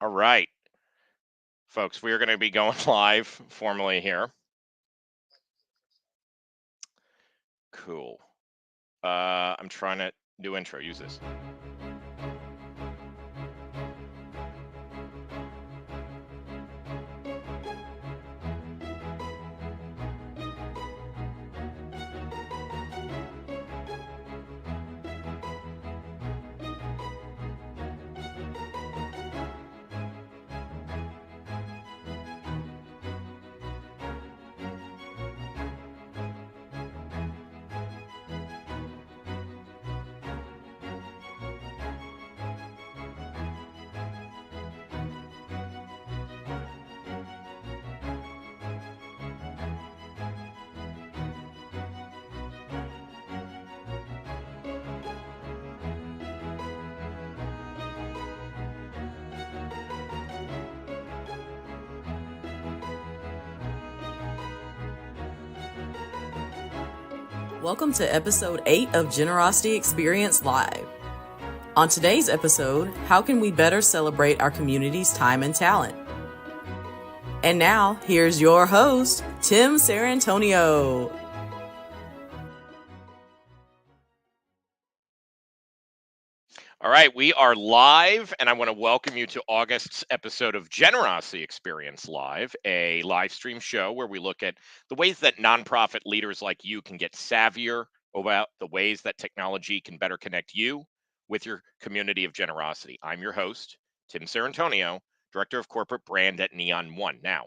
All right, folks, we are going to be going live formally here. Cool. I'm trying to do intro. Use this. Welcome to episode 8 of Generosity Experience Live. On today's episode, how can we better celebrate our community's time and talent? And now, here's your host, Tim Sarrantonio. All right, we are live, and I want to welcome you to August's episode of Generosity Experience Live, a live stream show where we look at the ways that nonprofit leaders like you can get savvier about the ways that technology can better connect you with your community of generosity. I'm your host, Tim Sarrantonio, Director of Corporate Brand at Neon One. Now,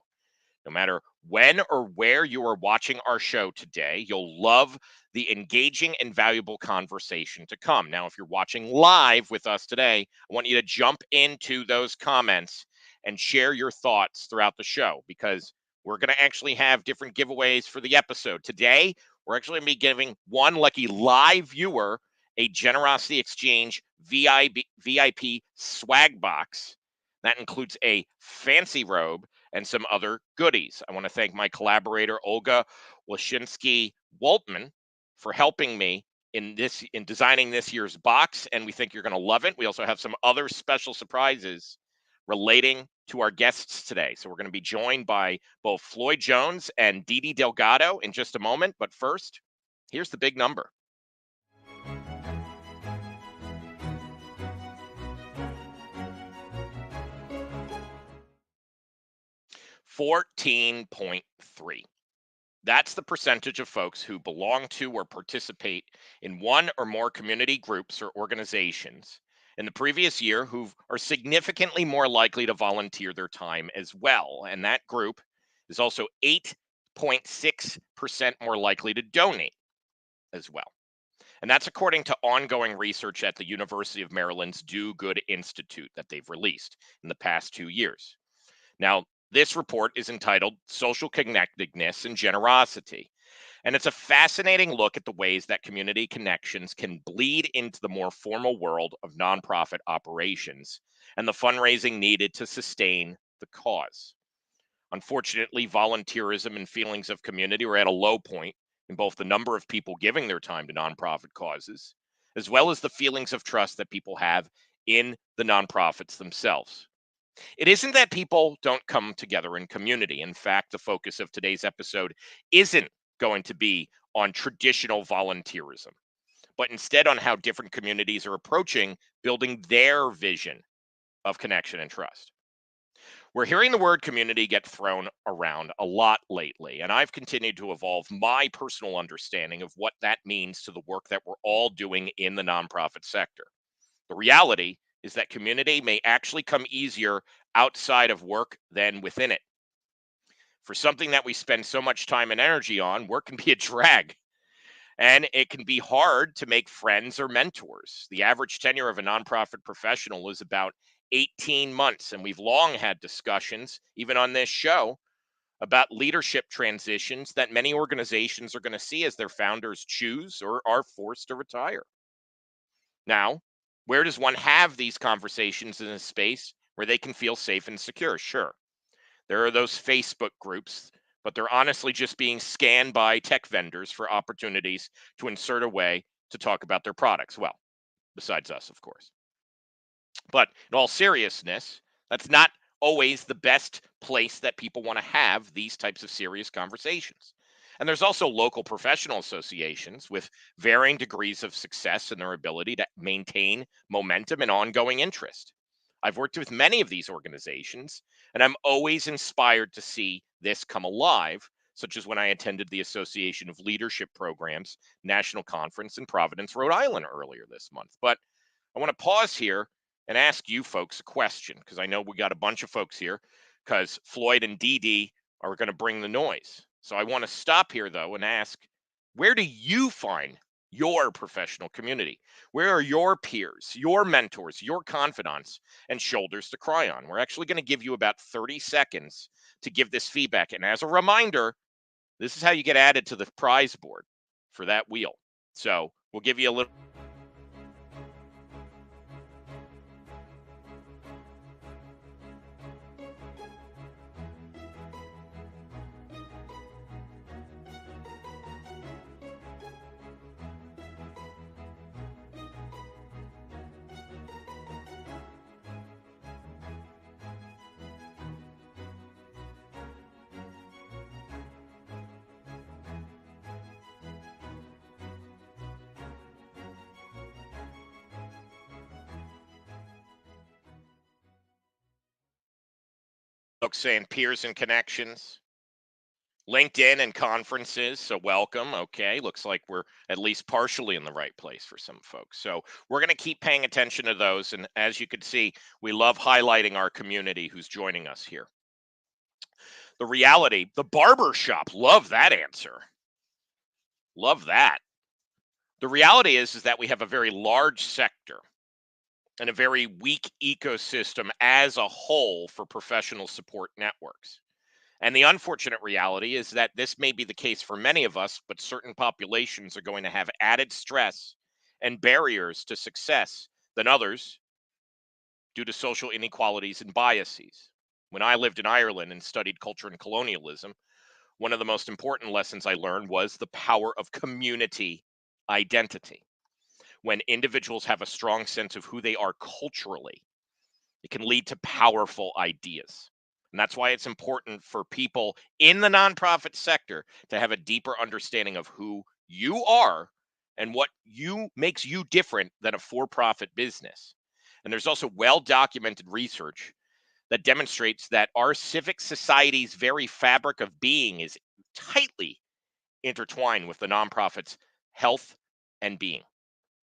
no matter when or where you are watching our show today, you'll love the engaging and valuable conversation to come. Now, if you're watching live with us today, I want you to jump into those comments and share your thoughts throughout the show because we're going to actually have different giveaways for the episode. Today, we're actually going to be giving one lucky live viewer a Generosity Exchange VIP swag box. That includes a fancy robe and some other goodies. I want to thank my collaborator, Olga Washinsky-Waltman, for helping me in designing this year's box, and we think you're going to love it. We also have some other special surprises relating to our guests today. So we're going to be joined by both Floyd Jones and Didi Delgado in just a moment. But first, here's the big number. 14.3. That's the percentage of folks who belong to or participate in one or more community groups or organizations in the previous year who are significantly more likely to volunteer their time as well. And that group is also 8.6% more likely to donate as well. And that's according to ongoing research at the University of Maryland's Do Good Institute that they've released in the past 2 years. Now, this report is entitled Social Connectedness and Generosity. And it's a fascinating look at the ways that community connections can bleed into the more formal world of nonprofit operations and the fundraising needed to sustain the cause. Unfortunately, volunteerism and feelings of community are at a low point in both the number of people giving their time to nonprofit causes, as well as the feelings of trust that people have in the nonprofits themselves. It isn't that people don't come together in community. In fact, the focus of today's episode isn't going to be on traditional volunteerism, but instead on how different communities are approaching building their vision of connection and trust. We're hearing the word community get thrown around a lot lately, and I've continued to evolve my personal understanding of what that means to the work that we're all doing in the nonprofit sector. The reality is that community may actually come easier outside of work than within it. For something that we spend so much time and energy on, work can be a drag. And it can be hard to make friends or mentors. The average tenure of a nonprofit professional is about 18 months. And we've long had discussions, even on this show, about leadership transitions that many organizations are going to see as their founders choose or are forced to retire. Now, where does one have these conversations in a space where they can feel safe and secure? Sure. There are those Facebook groups, but they're honestly just being scanned by tech vendors for opportunities to insert a way to talk about their products. Well, besides us, of course. But in all seriousness, That's not always the best place that people want to have these types of serious conversations. And there's also local professional associations with varying degrees of success in their ability to maintain momentum and ongoing interest. I've worked with many of these organizations, and I'm always inspired to see this come alive, such as when I attended the Association of Leadership Programs National Conference in Providence, Rhode Island earlier this month. But I want to pause here and ask you folks a question because I know we got a bunch of folks here because Floyd and Dee Dee are going to bring the noise. So I want to stop here though and ask, where do you find your professional community? Where are your peers, your mentors, your confidants, and shoulders to cry on? We're actually going to give you about 30 seconds to give this feedback. And as a reminder, this is how you get added to the prize board for that wheel. So we'll give you a little. Folks saying peers and connections, LinkedIn and conferences. So welcome. Okay. Looks like we're at least partially in the right place for some folks. So we're going to keep paying attention to those. And as you can see, we love highlighting our community who's joining us here. The reality, the barber shop. Love that answer. Love that. The reality is that we have a very large sector and a very weak ecosystem as a whole for professional support networks. And the unfortunate reality is that this may be the case for many of us, but certain populations are going to have added stress and barriers to success than others due to social inequalities and biases. When I lived in Ireland and studied culture and colonialism, one of the most important lessons I learned was the power of community identity. When individuals have a strong sense of who they are culturally, it can lead to powerful ideas. And that's why it's important for people in the nonprofit sector to have a deeper understanding of who you are and what you makes you different than a for-profit business. And there's also well-documented research that demonstrates that our civic society's very fabric of being is tightly intertwined with the nonprofit's health and being.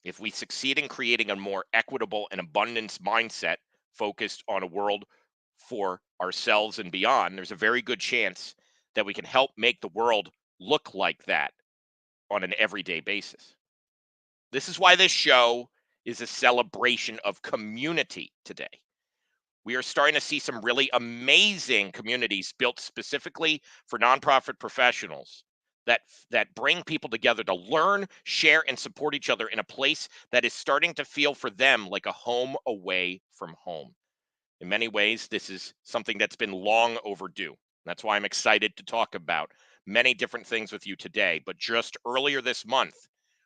If we succeed in creating a more equitable and abundance mindset focused on a world for ourselves and beyond, there's a very good chance that we can help make the world look like that on an everyday basis. This is why this show is a celebration of community today. We are starting to see some really amazing communities built specifically for nonprofit professionals that bring people together to learn, share, and support each other in a place that is starting to feel for them like a home away from home. In many ways, this is something that's been long overdue. That's why I'm excited to talk about many different things with you today. But just earlier this month,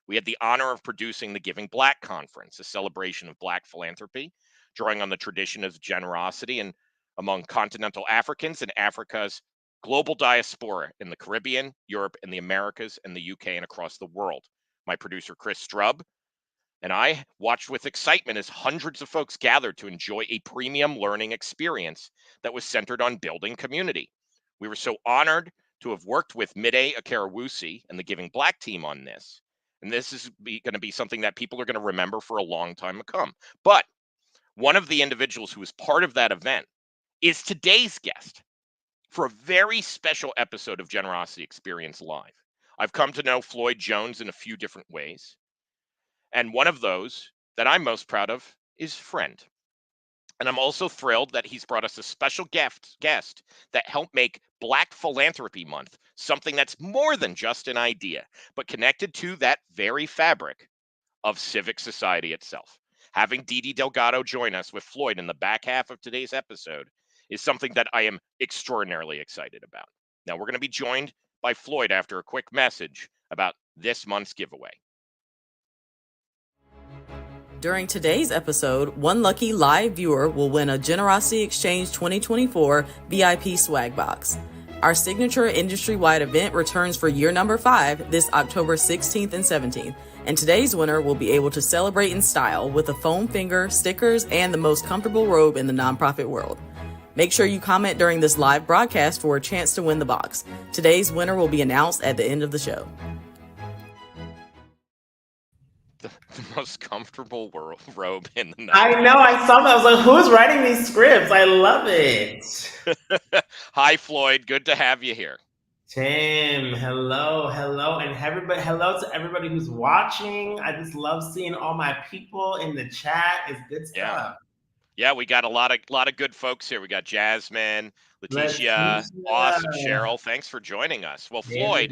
we had the honor of producing the Giving Black Conference, a celebration of Black philanthropy, drawing on the tradition of generosity and among continental Africans and Africa's global diaspora in the Caribbean, Europe, and the Americas, and the UK, and across the world. My producer, Chris Strub, and I watched with excitement as hundreds of folks gathered to enjoy a premium learning experience that was centered on building community. We were so honored to have worked with Mide Akarawusi and the Giving Black team on this. And this is going to be something that people are going to remember for a long time to come. But one of the individuals who was part of that event is today's guest for a very special episode of Generosity Experience Live. I've come to know Floyd Jones in a few different ways. And one of those that I'm most proud of is friend. And I'm also thrilled that he's brought us a special guest that helped make Black Philanthropy Month something that's more than just an idea, but connected to that very fabric of civic society itself. Having Dee Dee Delgado join us with Floyd in the back half of today's episode is something that I am extraordinarily excited about. Now, we're going to be joined by Floyd after a quick message about this month's giveaway. During today's episode, one lucky live viewer will win a Generosity Exchange 2024 VIP swag box. Our signature industry-wide event returns for year number 5 this October 16th and 17th, and today's winner will be able to celebrate in style with a foam finger, stickers, and the most comfortable robe in the nonprofit world. Make sure you comment during this live broadcast for a chance to win the box. Today's winner will be announced at the end of the show. The most comfortable robe in the night. I know. I saw that. I was like, who's writing these scripts? I love it. Hi, Floyd. Good to have you here. Tim, hello. And everybody, hello to everybody who's watching. I just love seeing all my people in the chat. It's good stuff. Yeah, we got a lot of good folks here. We got Jasmine, Leticia, awesome, Cheryl. Thanks for joining us. Well, Floyd,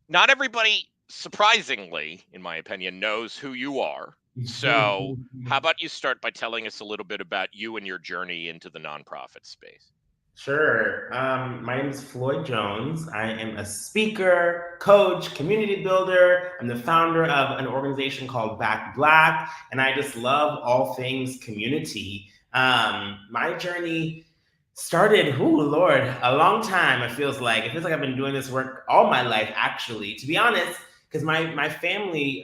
not everybody, surprisingly, in my opinion, knows who you are. So how about you start by telling us a little bit about you and your journey into the nonprofit space? Sure. My name is Floyd Jones. I am a speaker, coach, community builder. I'm the founder of an organization called BackBlack, and I just love all things community. My journey started, a long time. It feels like I've been doing this work all my life, actually, to be honest. Because my family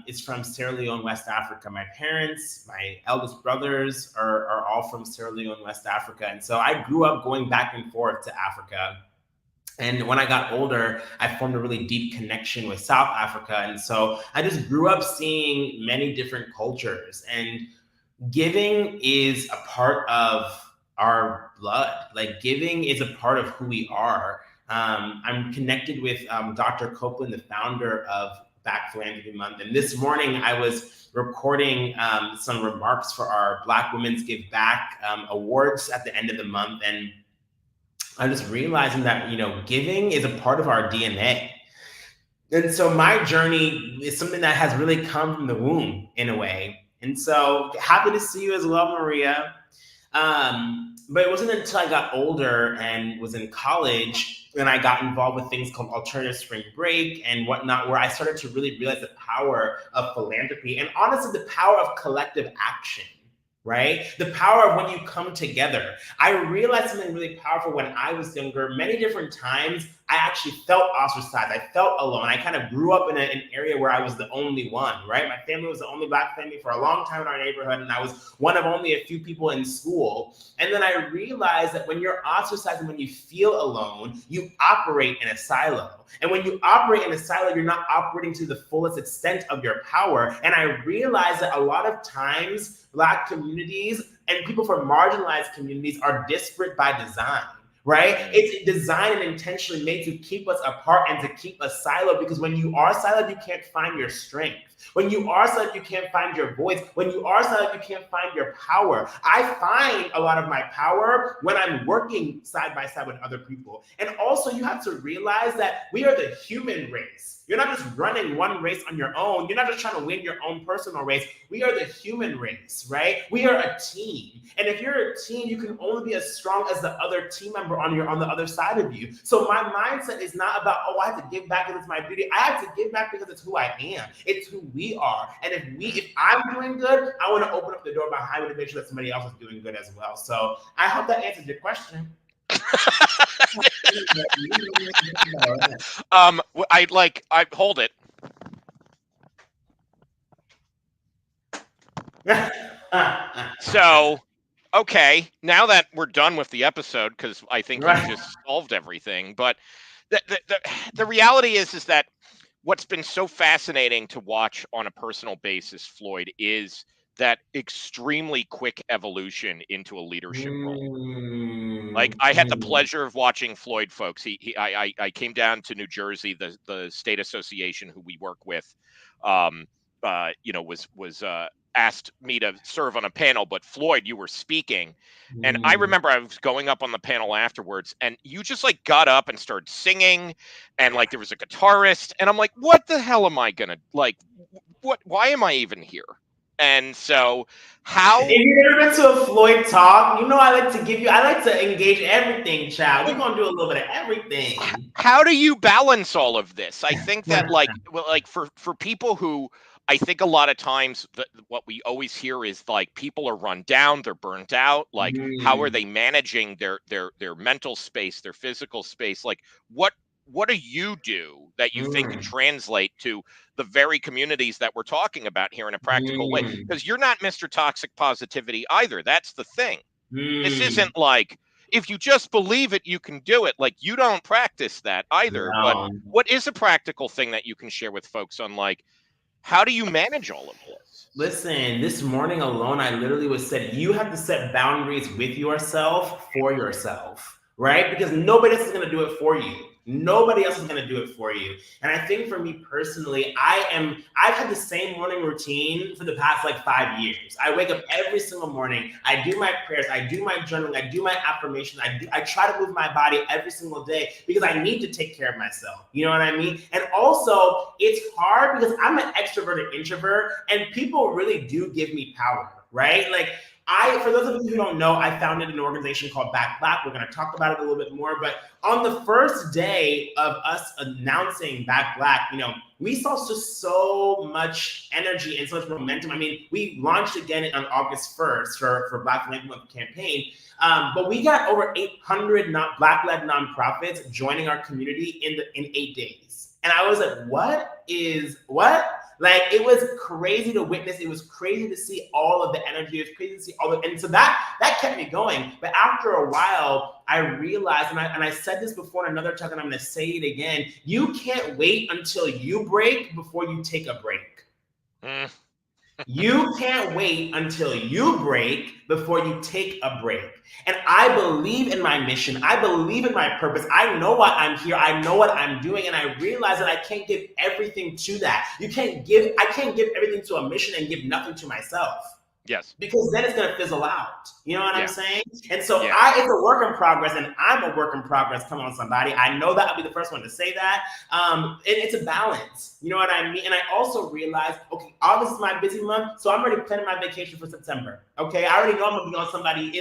is from Sierra Leone, West Africa. My parents, my eldest brothers are all from Sierra Leone, West Africa. And so I grew up going back and forth to Africa. And when I got older, I formed a really deep connection with South Africa. And so I just grew up seeing many different cultures. And giving is a part of our blood. Like, giving is a part of who we are. I'm connected with Dr. Copeland, the founder of Back Philanthropy Month. And this morning I was recording some remarks for our Black Women's Give Back awards at the end of the month. And I'm just realizing that, giving is a part of our DNA. And so my journey is something that has really come from the womb in a way. And so happy to see you as well, Maria. But it wasn't until I got older and was in college and I got involved with things called Alternative Spring Break and whatnot, where I started to really realize the power of philanthropy and honestly the power of collective action, right? The power of when you come together. I realized something really powerful when I was younger. Many different times I actually felt ostracized. I felt alone. I kind of grew up in an area where I was the only one, right? My family was the only Black family for a long time in our neighborhood, and I was one of only a few people in school. And then I realized that when you're ostracized and when you feel alone, you operate in a silo. And when you operate in a silo, you're not operating to the fullest extent of your power. And I realized that a lot of times Black communities and people from marginalized communities are disparate by design. Right? It's designed and intentionally made to keep us apart and to keep us siloed, because when you are siloed, you can't find your strength. When you are siloed, you can't find your voice. When you are siloed, you can't find your power. I find a lot of my power when I'm working side by side with other people. And also, you have to realize that we are the human race. You're not just running one race on your own. You're not just trying to win your own personal race. We are the human race, right? We are a team. And if you're a team, you can only be as strong as the other team member on the other side of you. So my mindset is not about, I have to give back because it's my duty. I have to give back because it's who I am. It's who we are. And if I'm doing good, I want to open up the door behind me to make sure that somebody else is doing good as well. So I hope that answers your question. I hold it. So, okay, now that we're done with the episode, because I think you just solved everything, but the reality is that what's been so fascinating to watch on a personal basis, Floyd, is that extremely quick evolution into a leadership role. Like, I had the pleasure of watching Floyd, folks. I came down to New Jersey, the state association who we work with, was asked me to serve on a panel, but Floyd, you were speaking. And I remember I was going up on the panel afterwards, and you just got up and started singing, and there was a guitarist, and I'm like, what the hell am I gonna why am I even here? And so if you've ever been to a Floyd talk, I like to engage everything, child. We're going to do a little bit of everything. How do you balance all of this? I think that for people who I think a lot of times what we always hear is like people are run down, they're burnt out. Like, how are Mm, they managing their mental space, their physical space? Like, what what do you do that you think can mm, translate to the very communities that we're talking about here in a practical way? mm, Because you're not Mr. Toxic Positivity either. That's the thing. This mm. isn't like if you just believe it, you can do it. Like, you don't practice that either. But No. what is a practical thing that you can share with folks on like how do you manage all of this? Listen, this morning alone, I literally was said, you have to set boundaries with yourself for yourself, right? Because nobody else is going to do it for you. Nobody else is going to do it for you. And I think for me personally, I've had the same morning routine for the past like 5 years. I wake up every single morning. I do my prayers. I do my journaling. I do my affirmations. I try to move my body every single day because I need to take care of myself. You know what I mean? And also, it's hard because I'm an extroverted introvert and people really do give me power, right? Like, for those of you who don't know, I founded an organization called BackBlack. We're going to talk about it a little bit more. But on the first day of us announcing BackBlack, we saw just so much energy and so much momentum. I mean, we launched again on August 1st for Black Financial Month campaign. But we got over 800 Black-led nonprofits joining our community in 8 days. And I was like, what? Like, it was crazy to witness. It was crazy to see all of the energy. It was crazy to see and so that kept me going. But after a while, I realized, and I said this before in another talk, and I'm going to say it again. You can't wait until you break before you take a break. Mm. You can't wait until you break before you take a break. And I believe in my mission. I believe in my purpose. I know why I'm here. I know what I'm doing. And I realize that I can't give everything to that. I can't give everything to a mission and give nothing to myself. Yes. Because then it's going to fizzle out. You know what I'm Yeah. saying? And so Yeah. it's a work in progress, and I'm a work in progress. Come on, somebody. I know that I'll be the first one to say that. And it's a balance. You know what I mean? And I also realized, okay, August is my busy month, so I'm already planning my vacation for September. Okay, I already know I'm going to be on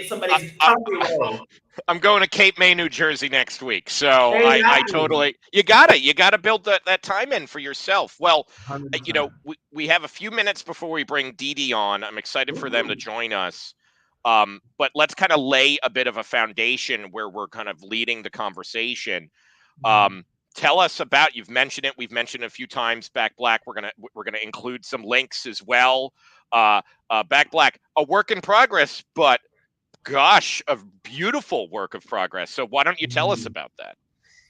somebody's country road. I'm going to Cape May, New Jersey next week. So I Exactly. totally, you gotta build that time in for yourself. Well, 100%. we have a few minutes before we bring Dee Dee on. I'm excited for them to join us. But let's kind of lay a bit of a foundation where we're kind of leading the conversation. Tell us about, you've mentioned it. We've mentioned it a few times, BackBlack. We're gonna include some links as well. BackBlack, a work in progress, but gosh, a beautiful work of progress. So why don't you tell us about that?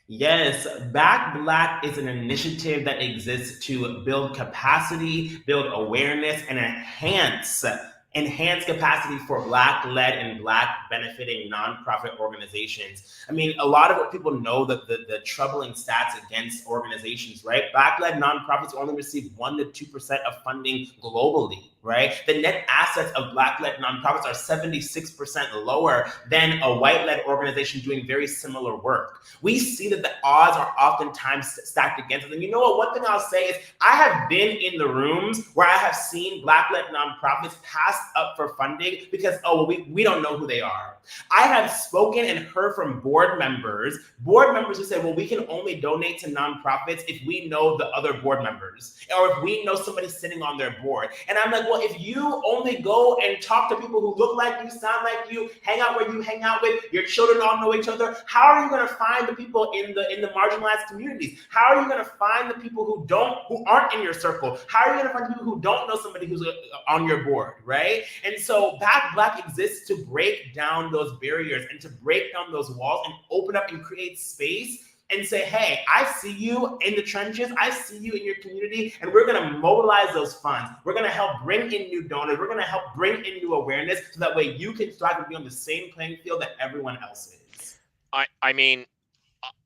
Yes, BackBlack is an initiative that exists to build capacity, build awareness, and enhance capacity for Black-led and Black-benefiting nonprofit organizations. I mean, a lot of what people know, the troubling stats against organizations, right? Black-led nonprofits only receive 1% to 2% of funding globally, right? The net assets of Black-led nonprofits are 76% lower than a white-led organization doing very similar work. We see that the odds are oftentimes stacked against us. And you know what? One thing I'll say is I have been in the rooms where I have seen Black-led nonprofits pass up for funding because, we don't know who they are. I have spoken and heard from board members who say, well, we can only donate to nonprofits if we know the other board members or if we know somebody sitting on their board. And I'm like, well, if you only go and talk to people who look like you, sound like you, hang out where you hang out with, your children all know each other, how are you going to find the people in the marginalized communities? How are you going to find the people who aren't in your circle? How are you going to find people who don't know somebody who's on your board, right? And so BackBlack exists to break down those barriers and to break down those walls and open up and create space and say, hey, I see you in the trenches. I see you in your community, and we're going to mobilize those funds. We're going to help bring in new donors. We're going to help bring in new awareness so that way you can strive and be on the same playing field that everyone else is. I mean,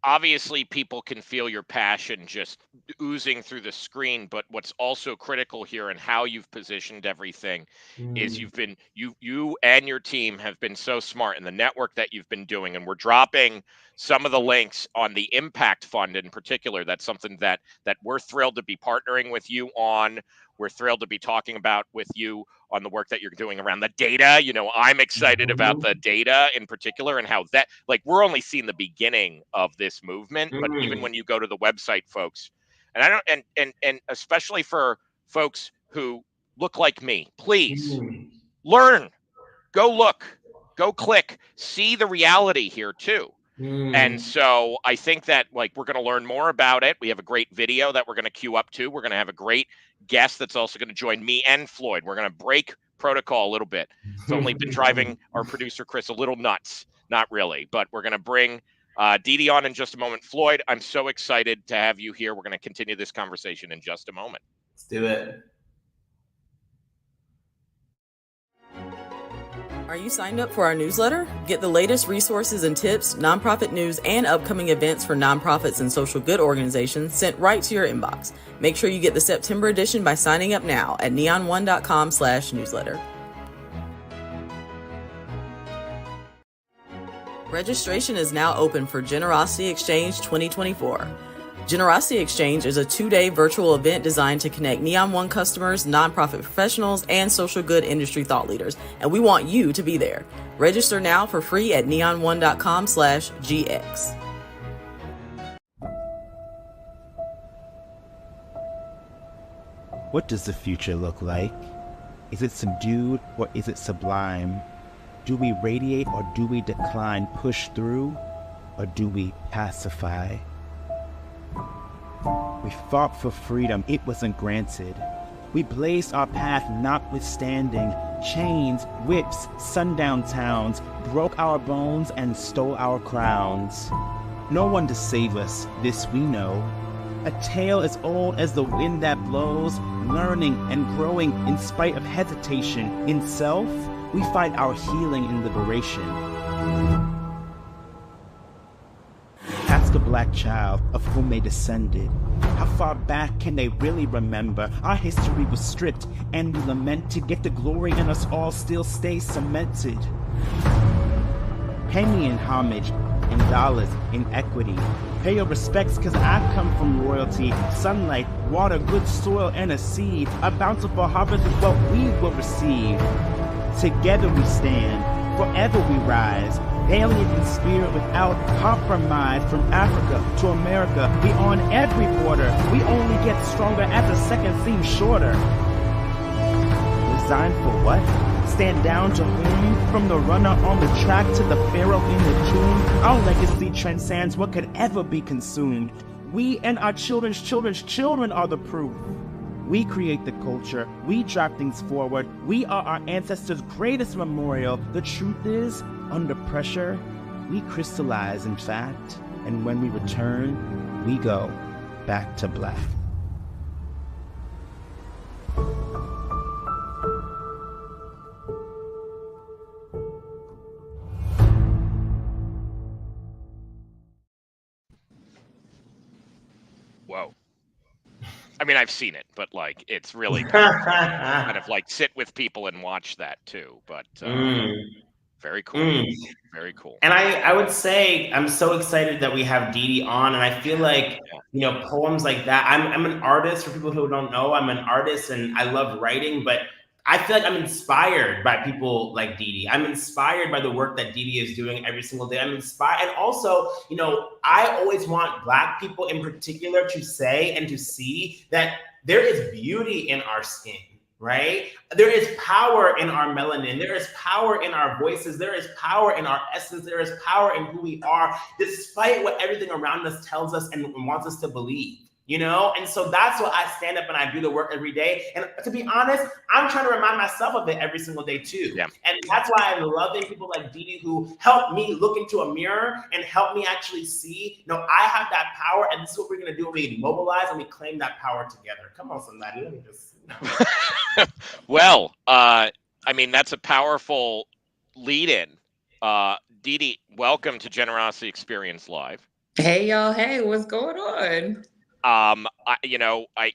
obviously people can feel your passion just oozing through the screen, but what's also critical here and how you've positioned everything is you and your team have been so smart in the network that you've been doing, and we're dropping some of the links on the impact fund in particular. That's something that we're thrilled to be partnering with you on. We're thrilled to be talking about with you on the work that you're doing around the data. I'm excited about the data in particular and how that, like, we're only seeing the beginning of this movement, but even when you go to the website, folks, and I don't, and especially for folks who look like me. Please Mm. learn, go look, go click, see the reality here too. And Mm. so I think that like we're going to learn more about it. We have a great video that we're going to queue up to. We're going to have a great guest that's also going to join me and Floyd. We're going to break protocol a little bit. It's only been driving our producer Chris a little nuts. Not really, but we're going to bring Dee Dee on in just a moment. Floyd, I'm so excited to have you here. We're going to continue this conversation in just a moment. Let's do it. Are you signed up for our newsletter? Get the latest resources and tips, nonprofit news, and upcoming events for nonprofits and social good organizations sent right to your inbox. Make sure you get the September edition by signing up now at neon1.com/newsletter. Registration is now open for Generosity Exchange 2024. Generosity Exchange is a 2-day virtual event designed to connect Neon One customers, nonprofit professionals, and social good industry thought leaders, and we want you to be there. Register now for free at neon1.com/GX. What does the future look like? Is it subdued or is it sublime? Do we radiate or do we decline, push through, or do we pacify? We fought for freedom, it wasn't granted. We blazed our path notwithstanding. Chains, whips, sundown towns, broke our bones and stole our crowns. No one to save us, this we know. A tale as old as the wind that blows, learning and growing in spite of hesitation. In self, we find our healing in liberation. Ask a black child of whom they descended. How far back can they really remember? Our history was stripped and we lamented, yet the glory in us all still stays cemented. Pay me in homage, in dollars, in equity. Pay your respects, cause I come from royalty. Sunlight, water, good soil, and a seed. A bountiful harvest is what we will receive. Together we stand, forever we rise. Alien in spirit without compromise. From Africa to America, we on every border. We only get stronger as the seconds seem shorter. Resigned for what? Stand down to whom? From the runner on the track to the pharaoh in the tomb. Our legacy transcends what could ever be consumed. We and our children's children's children are the proof. We create the culture, we drive things forward, we are our ancestors' greatest memorial. The truth is, under pressure, we crystallize in fact, and when we return, we go back to black. Whoa. I mean, I've seen it, but like it's really kind of like sit with people and watch that too. But very cool. Very cool. And I would say I'm so excited that we have Dee Dee on, and I feel like poems like that. I'm an artist. For people who don't know, I'm an artist, and I love writing. But I feel like I'm inspired by people like Dee Dee. I'm inspired by the work that Dee Dee is doing every single day. I'm inspired, and also, I always want Black people in particular to say and to see that there is beauty in our skin. Right? There is power in our melanin. There is power in our voices. There is power in our essence. There is power in who we are, despite what everything around us tells us and wants us to believe, And so that's why I stand up and I do the work every day. And to be honest, I'm trying to remind myself of it every single day too. Yeah. And that's why I'm loving people like Dee Dee who help me look into a mirror and help me actually see, I have that power, and this is what we're going to do. We mobilize and we claim that power together. Come on, somebody. Let me just... Well, I mean, that's a powerful lead-in. Dee Dee, welcome to Generosity Experience Live. Hey, y'all. Hey, what's going on?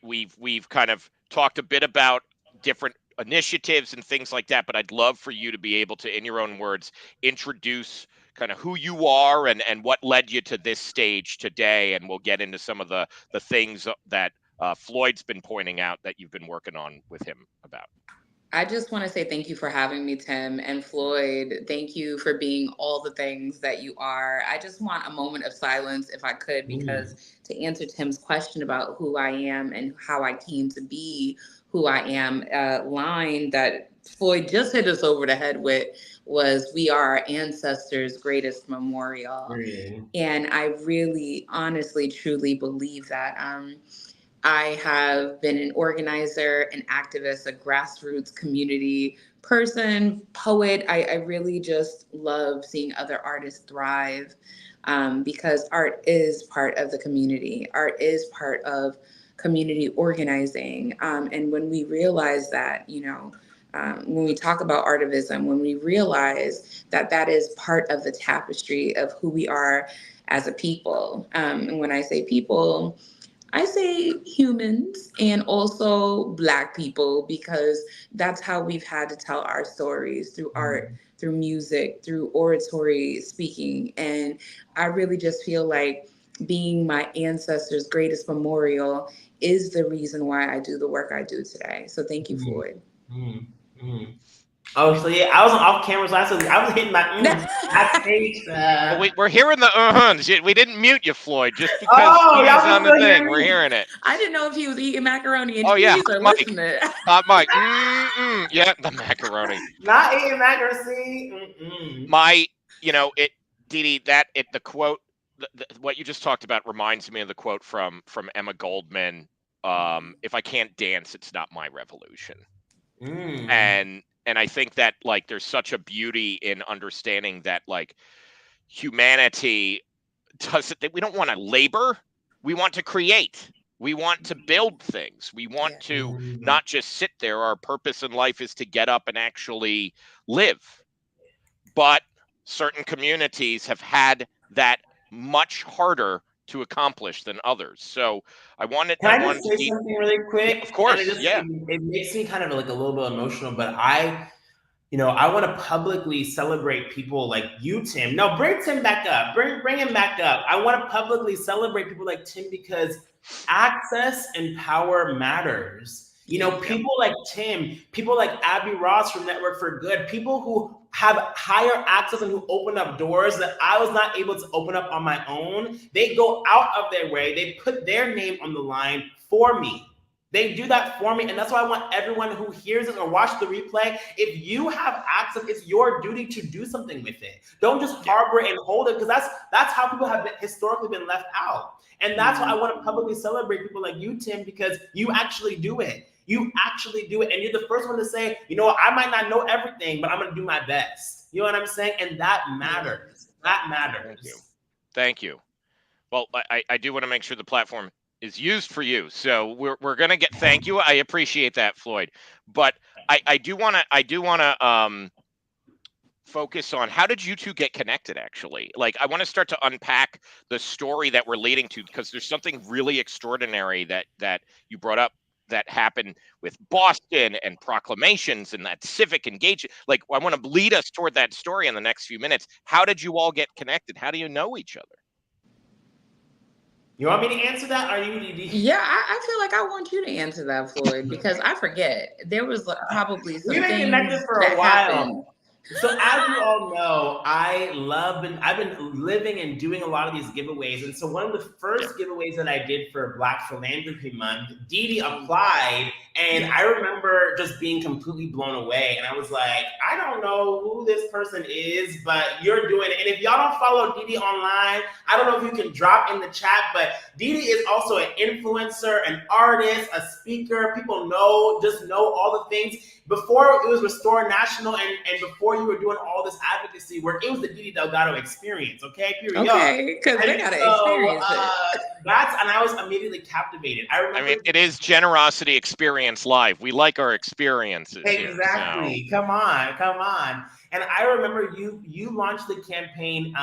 We've kind of talked a bit about different initiatives and things like that, but I'd love for you to be able to, in your own words, introduce kind of who you are and what led you to this stage today, and we'll get into some of the things that Floyd's been pointing out that you've been working on with him about. I just want to say thank you for having me, Tim, and Floyd. Thank you for being all the things that you are. I just want a moment of silence, if I could, because to answer Tim's question about who I am and how I came to be who I am. A line that Floyd just hit us over the head with was, "We are our ancestors' greatest memorial." Really? And I really, honestly, truly believe that. I have been an organizer, an activist, a grassroots community person, poet. I really just love seeing other artists thrive, because art is part of the community. Art is part of community organizing. And when we realize that, when we talk about artivism, when we realize that that is part of the tapestry of who we are as a people. And when I say people, I say humans and also Black people, because that's how we've had to tell our stories, through art, through music, through oratory speaking. And I really just feel like being my ancestors' greatest memorial is the reason why I do the work I do today. So thank you, Floyd. Oh, so yeah, I was off camera, so I was hitting my backstage. Well, we're hearing the uh-huns. We didn't mute you, Floyd, just because y'all he's on the still thing. hearing We're me? hearing it. I didn't know if he was eating macaroni and Oh, yeah, cheese or Mike. listening. Mike, yeah, the macaroni. Not eating macaroni. My, Dee Dee, the quote, what you just talked about reminds me of the quote from Emma Goldman. If I can't dance, it's not my revolution. And I think that, like, there's such a beauty in understanding that, like, humanity we don't want to labor, we want to create, we want to build things, we want to not just sit there. Our purpose in life is to get up and actually live. But certain communities have had that much harder to accomplish than others. So I wanted Can I just say something really quick? Yeah, of course. And it makes me kind of like a little bit emotional, but I want to publicly celebrate people like you, Tim. No, bring Tim back up. Bring him back up. I want to publicly celebrate people like Tim, because access and power matters. People like Tim, people like Abby Ross from Network for Good, people who have higher access and who open up doors that I was not able to open up on my own. They go out of their way. They put their name on the line for me. They do that for me. And that's why I want everyone who hears it or watch the replay, if you have access, it's your duty to do something with it. Don't just harbor and hold it, because that's how people have historically been left out. And that's why I want to publicly celebrate people like you, Tim, because you actually do it. You actually do it. And you're the first one to say, I might not know everything, but I'm going to do my best. You know what I'm saying? And that matters. That matters. Thank you. Well, I do want to make sure the platform is used for you. So we're going to get, thank you. I appreciate that, Floyd. But I do want to focus on, how did you two get connected, actually? Like, I want to start to unpack the story that we're leading to, because there's something really extraordinary that you brought up that happened with Boston and proclamations and that civic engagement. Like, I want to lead us toward that story in the next few minutes. How did you all get connected? How do you know each other? You want me to answer that, or are you, Dee? Yeah, I feel like I want you to answer that, Floyd, because I forget. There was probably some We've been things connected for that a while. happened. So as you all know, I've been living and doing a lot of these giveaways. And so one of the first giveaways that I did for Black Philanthropy Month, Dee Dee applied, and I remember just being completely blown away. And I was like, I don't know who this person is, but you're doing it. And if y'all don't follow Dee Dee online, I don't know if you can drop in the chat, but Dee Dee is also an influencer, an artist, a speaker. People know all the things. Before it was Restore National, and before you were doing all this advocacy work, it was the Dee Dee Delgado experience, okay? Period. Okay, because they got to experience it. And I was immediately captivated. I mean, it is Generosity Experience Live. We like our experiences. Exactly. Here, so. Come on. And I remember you launched the campaign.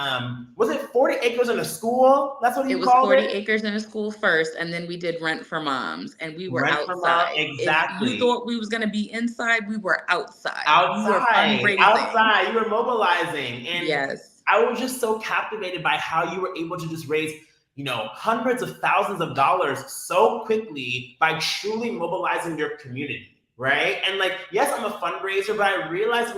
Was it 40 acres in a school? That's what you called it? It was 40 acres in a school first, and then we did Rent for Moms, and we were Rent outside. Exactly. If you thought we was going to be inside, we were outside. Outside. We were fundraising. You were mobilizing. And yes. I was just so captivated by how you were able to just raise, hundreds of thousands of dollars so quickly by truly mobilizing your community, right? And like, yes, I'm a fundraiser, but I realized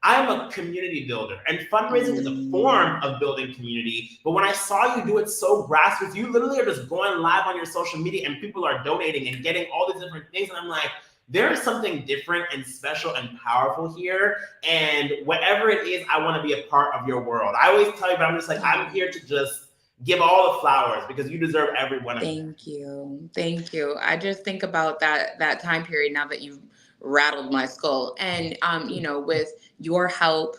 I'm a community builder, and fundraising is a form of building community. But when I saw you do it so grassroots, you literally are just going live on your social media and people are donating and getting all these different things. And I'm like, there is something different and special and powerful here. And whatever it is, I want to be a part of your world. I always tell you, but I'm just like, I'm here to just give all the flowers because you deserve every one of them. Thank you. Thank you. I just think about that time period now that you've rattled my skull. And with your help,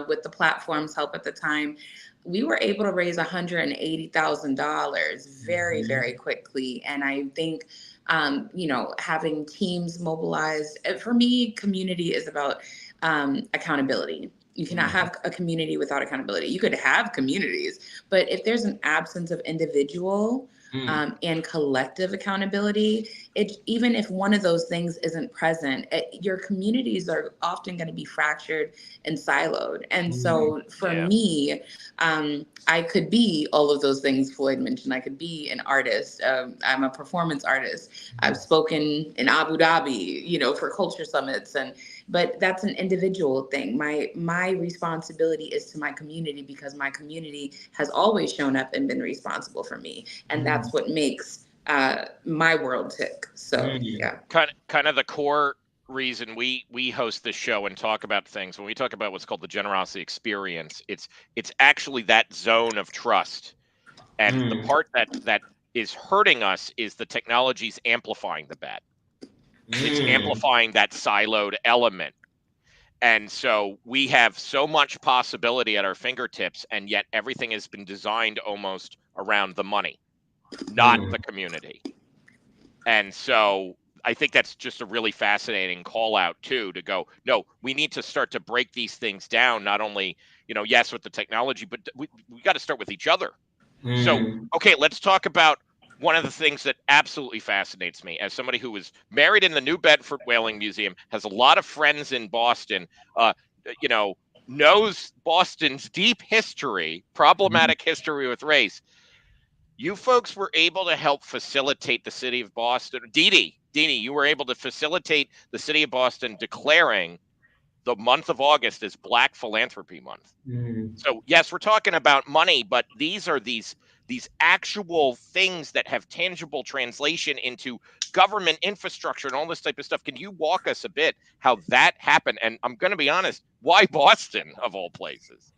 with the platform's help at the time, we were able to raise $180,000 very, very quickly. And I think having teams mobilized, for me, community is about accountability. You cannot have a community without accountability. You could have communities, but if there's an absence of individual and collective accountability, even if one of those things isn't present, your communities are often going to be fractured and siloed. And so for me, I could be all of those things Floyd mentioned. I could be an artist. I'm a performance artist. I've spoken in Abu Dhabi, for culture summits, but that's an individual thing. My responsibility is to my community because my community has always shown up and been responsible for me, and that's what makes my world tick. So yeah, kind of the core reason we host this show and talk about things, when we talk about what's called the generosity experience, it's actually that zone of trust, and the part that is hurting us is the technology's amplifying the bad. It's amplifying that siloed element. And so we have so much possibility at our fingertips, and yet everything has been designed almost around the money, not the community. And so I think that's just a really fascinating call out too, to go, no, we need to start to break these things down, not only, yes, with the technology, but we got to start with each other. So, okay, let's talk about one of the things that absolutely fascinates me as somebody who was married in the New Bedford Whaling Museum, has a lot of friends in Boston, knows Boston's deep history, problematic history with race. You folks were able to help facilitate the city of Boston. Dee Dee, you were able to facilitate the city of Boston declaring the month of August as Black Philanthropy Month. So yes, we're talking about money, but these are these actual things that have tangible translation into government infrastructure and all this type of stuff. Can you walk us a bit how that happened? And I'm going to be honest, why Boston of all places?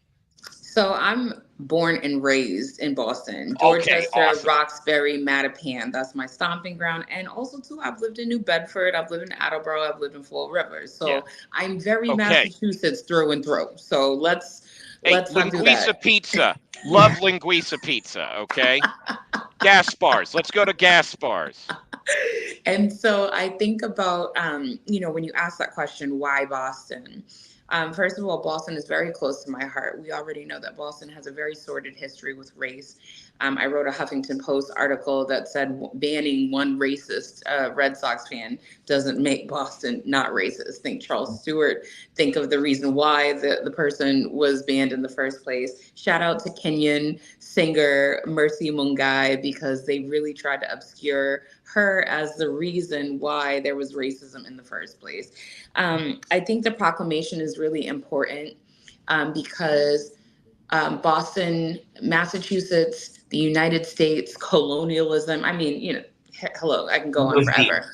So I'm born and raised in Boston, Dorchester, awesome. Roxbury, Mattapan. That's my stomping ground. And also too, I've lived in New Bedford, I've lived in Attleboro, I've lived in Fall River. So I'm very Massachusetts through and through. So let's not do that. Linguiça pizza. Love linguiça pizza. Okay. Gas bars. Let's go to gas bars. And so I think about, when you ask that question, why Boston? First of all, Boston is very close to my heart. We already know that Boston has a very sordid history with race. I wrote a Huffington Post article that said banning one racist Red Sox fan doesn't make Boston not racist. Think Charles Stewart. Think of the reason why the person was banned in the first place. Shout out to Kenyan singer Mercy Mungai, because they really tried to obscure her as the reason why there was racism in the first place. I think the proclamation is really important because Boston, Massachusetts, the United States, colonialism. I mean, hello, I can go on forever.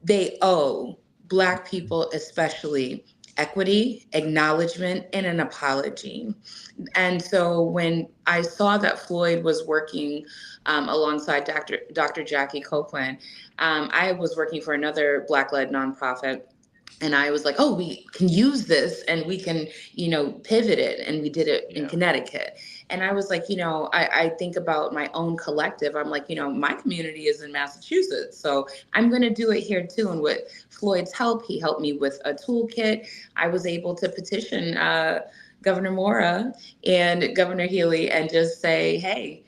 They owe Black people especially equity, acknowledgement, and an apology. And so when I saw that Floyd was working alongside Dr. Jackie Copeland, I was working for another Black-led nonprofit. And I was like, we can use this and we can, pivot it. And we did it in Connecticut. And I was like, I think about my own collective. I'm like, my community is in Massachusetts, so I'm going to do it here too. And with Floyd's help, he helped me with a toolkit. I was able to petition Governor Mora and Governor Healy and just say, hey,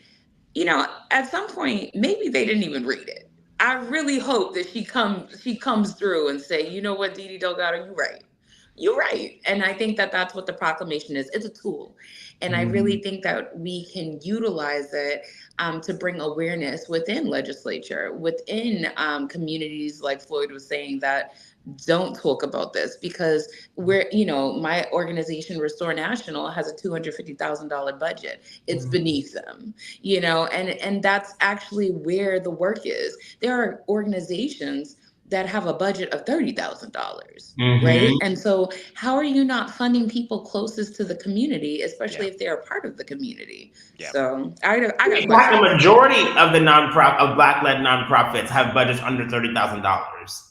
at some point, maybe they didn't even read it. I really hope that she comes through and say, you know what, Dee Dee Delgado, you're right. And I think that that's what the proclamation is. It's a tool. And I really think that we can utilize it to bring awareness within legislature, within communities, like Floyd was saying, that don't talk about this, because my organization, Restore National, has a $250,000 budget. It's beneath them, and that's actually where the work is. There are organizations that have a budget of $30,000, Mm-hmm. right? And so, how are you not funding people closest to the community, especially if they're a part of the community? Yeah. So, I got a In fact, the question. majority of the Black-led nonprofits have budgets under $30,000.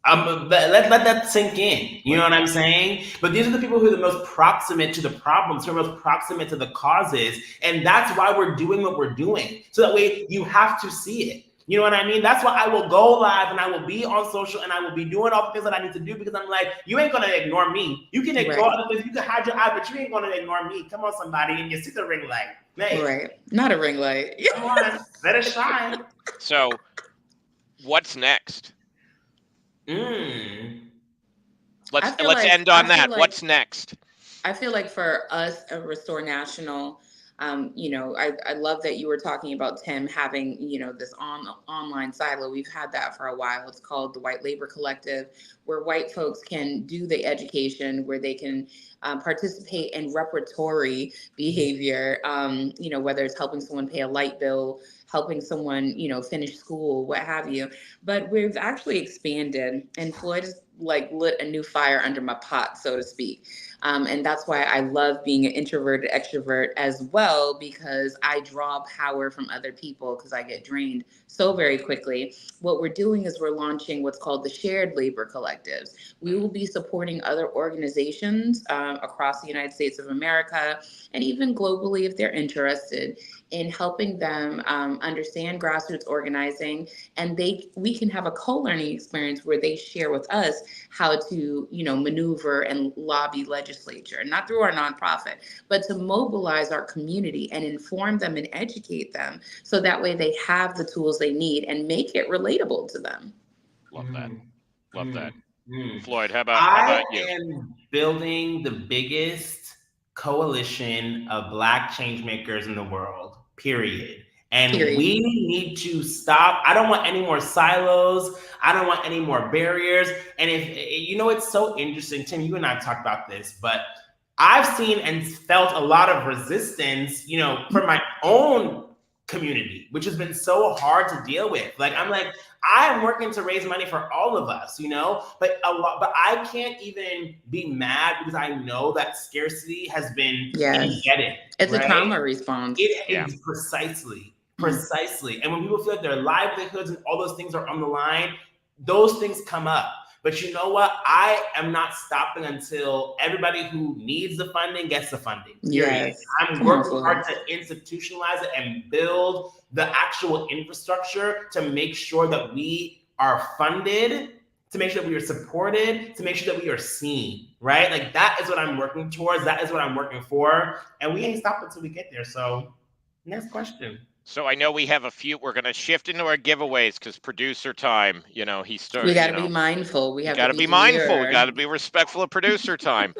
Let that sink in. You know what I'm saying? But these are the people who are the most proximate to the problems, who are most proximate to the causes, and that's why we're doing what we're doing. So that way, you have to see it. You know what I mean? That's why I will go live and I will be on social and I will be doing all the things that I need to do, because I'm like, you ain't gonna ignore me. You can ignore other things, you can hide your eye, but you ain't gonna ignore me. Come on, somebody, and you see the ring light. Man, Right. Not a ring light. come on, let it shine. So, what's next? Let's end on that. What's next? I feel like for us at Restore National, I love that you were talking about Tim having, this online silo. We've had that for a while. It's called the White Labor Collective, where white folks can do the education, where they can participate in repertory behavior, whether it's helping someone pay a light bill, helping someone, finish school, what have you. But we've actually expanded, and Floyd has lit a new fire under my pot, so to speak. And that's why I love being an introverted extrovert as well, because I draw power from other people because I get drained so very quickly. What we're doing is we're launching what's called the Shared Labor Collectives. We will be supporting other organizations across the United States of America and even globally if they're interested in helping them understand grassroots organizing, and we can have a co-learning experience where they share with us how to maneuver and lobby legislature, not through our nonprofit, but to mobilize our community and inform them and educate them, so that way they have the tools they need and make it relatable to them. Love that. Love that. Floyd, how about you? I am building the biggest coalition of Black change makers in the world, period. And we need to stop. I don't want any more silos. I don't want any more barriers. And it's so interesting, Tim, you and I talked about this, but I've seen and felt a lot of resistance, from my own community, which has been so hard to deal with. I'm working to raise money for all of us, but I can't even be mad because I know that scarcity has been embedded. It's a trauma response. It is precisely. And when people feel like their livelihoods and all those things are on the line, those things come up. But you know what? I am not stopping until everybody who needs the funding gets the funding. Yes. I'm working hard to institutionalize it and build the actual infrastructure to make sure that we are funded, to make sure that we are supported, to make sure that we are seen, right? That is what I'm working towards. That is what I'm working for. And we ain't stopping until we get there. So next question. So I know we have a few. We're going to shift into our giveaways because producer time. He started. We got to be mindful. We have got to be mindful. We got to be respectful of producer time.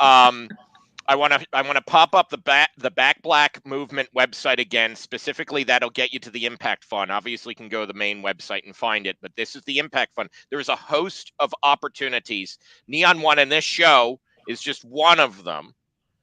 I want to pop up the BackBlack movement website again. Specifically, that'll get you to the Impact Fund. Obviously, you can go to the main website and find it, but this is the Impact Fund. There's a host of opportunities. Neon One in this show is just one of them.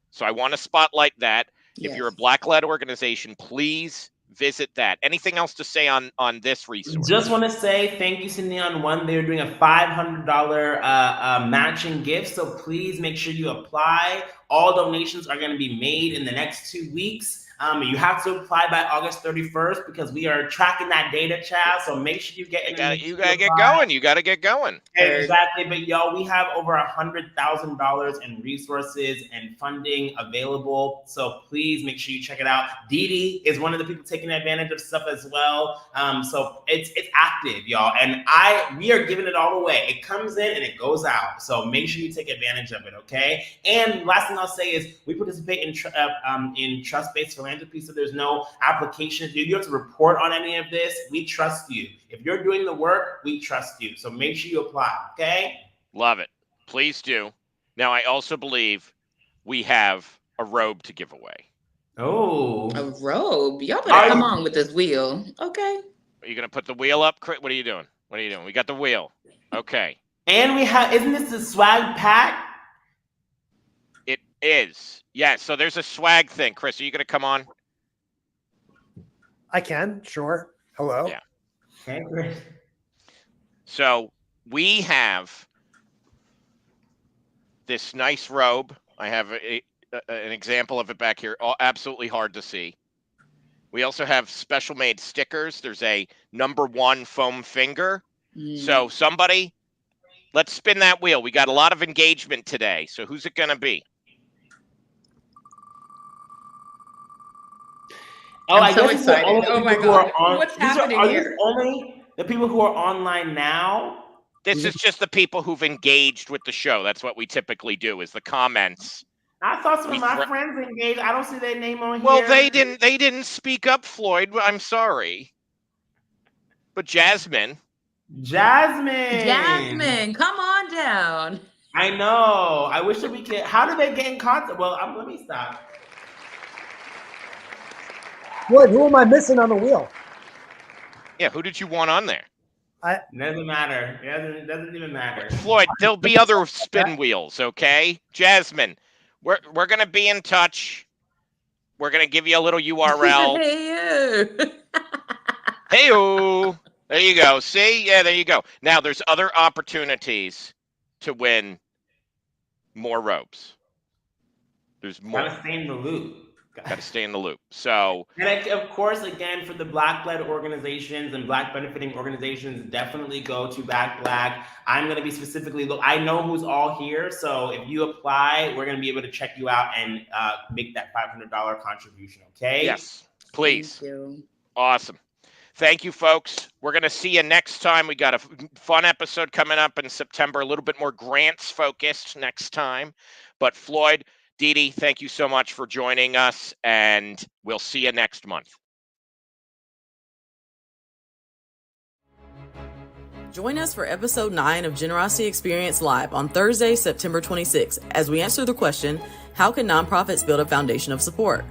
So I want to spotlight that. Yes. If you're a Black-led organization, please visit that. Anything else to say on this resource? Just want to say thank you to Neon One. They're doing a $500 matching gift, so please make sure you apply. All donations are going to be made in the next 2 weeks. You have to apply by August 31st because we are tracking that data, child. So make sure you get in. You gotta get going. You gotta get going. Exactly. But y'all, we have over $100,000 in resources and funding available. So please make sure you check it out. Dee is one of the people taking advantage of stuff as well. So it's active, y'all. And we are giving it all away. It comes in and it goes out. So make sure you take advantage of it, okay? And last thing I'll say is we participate in trust-based philanthropy. So there's no application. You don't have to report on any of this. We trust you. If you're doing the work, we trust you. So make sure you apply, okay? Love it. Please do. Now, I also believe we have a robe to give away. Oh. A robe? Y'all better come on with this wheel. Okay. Are you going to put the wheel up? What are you doing? We got the wheel. Okay. And isn't this the swag pack? It is. Yeah, so there's a swag thing. Chris, are you going to come on? I can, sure. Hello. Yeah. Okay, great. So we have this nice robe. I have an example of it back here. Absolutely hard to see. We also have special made stickers. There's a #1 foam finger. So somebody, let's spin that wheel. We got a lot of engagement today. So who's it going to be? Oh, I'm so excited. Oh my God. What's happening here? Only the people who are online now? This is just the people who've engaged with the show. That's what we typically do, is the comments. I thought some of my friends engaged. I don't see their name on here. Well, they didn't speak up, Floyd. I'm sorry. But Jasmine, come on down. I know. I wish that we could. How do they get in contact? Well, let me stop. What? Who am I missing on the wheel? Yeah, who did you want on there? Doesn't matter. It doesn't even matter. Floyd, there'll be other spin wheels, okay? Jasmine, we're gonna be in touch. We're gonna give you a little URL. Hey-o. There you go. See? Yeah, there you go. Now there's other opportunities to win more robes. There's more. Gotta stay in the loop. Got to stay in the loop. So, and of course, again, for the Black-led organizations and Black benefiting organizations, definitely go to BackBlack. I'm going to be specifically I know who's all here, so if you apply, we're going to be able to check you out and make that $500 contribution. Okay? Yes, please. Thank you. Awesome. Thank you, folks. We're going to see you next time. We got a fun episode coming up in September, a little bit more grants focused next time. But Floyd, Dee Dee, thank you so much for joining us, and we'll see you next month. Join us for episode 9 of Generosity Experience Live on Thursday, September 26th, as we answer the question, how can nonprofits build a foundation of support?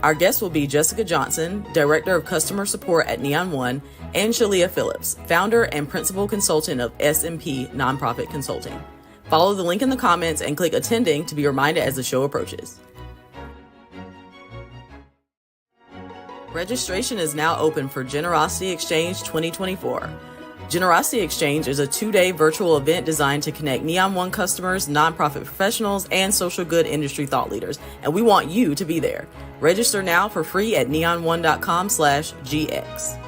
Our guests will be Jessica Johnson, Director of Customer Support at Neon One, and Shalia Phillips, Founder and Principal Consultant of SMP Nonprofit Consulting. Follow the link in the comments and click Attending to be reminded as the show approaches. Registration is now open for Generosity Exchange 2024. Generosity Exchange is a 2-day virtual event designed to connect Neon One customers, nonprofit professionals, and social good industry thought leaders, and we want you to be there. Register now for free at neon1.com/GX.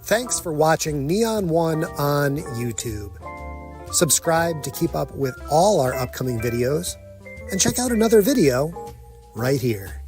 Thanks for watching Neon One on YouTube. Subscribe to keep up with all our upcoming videos, and check out another video right here.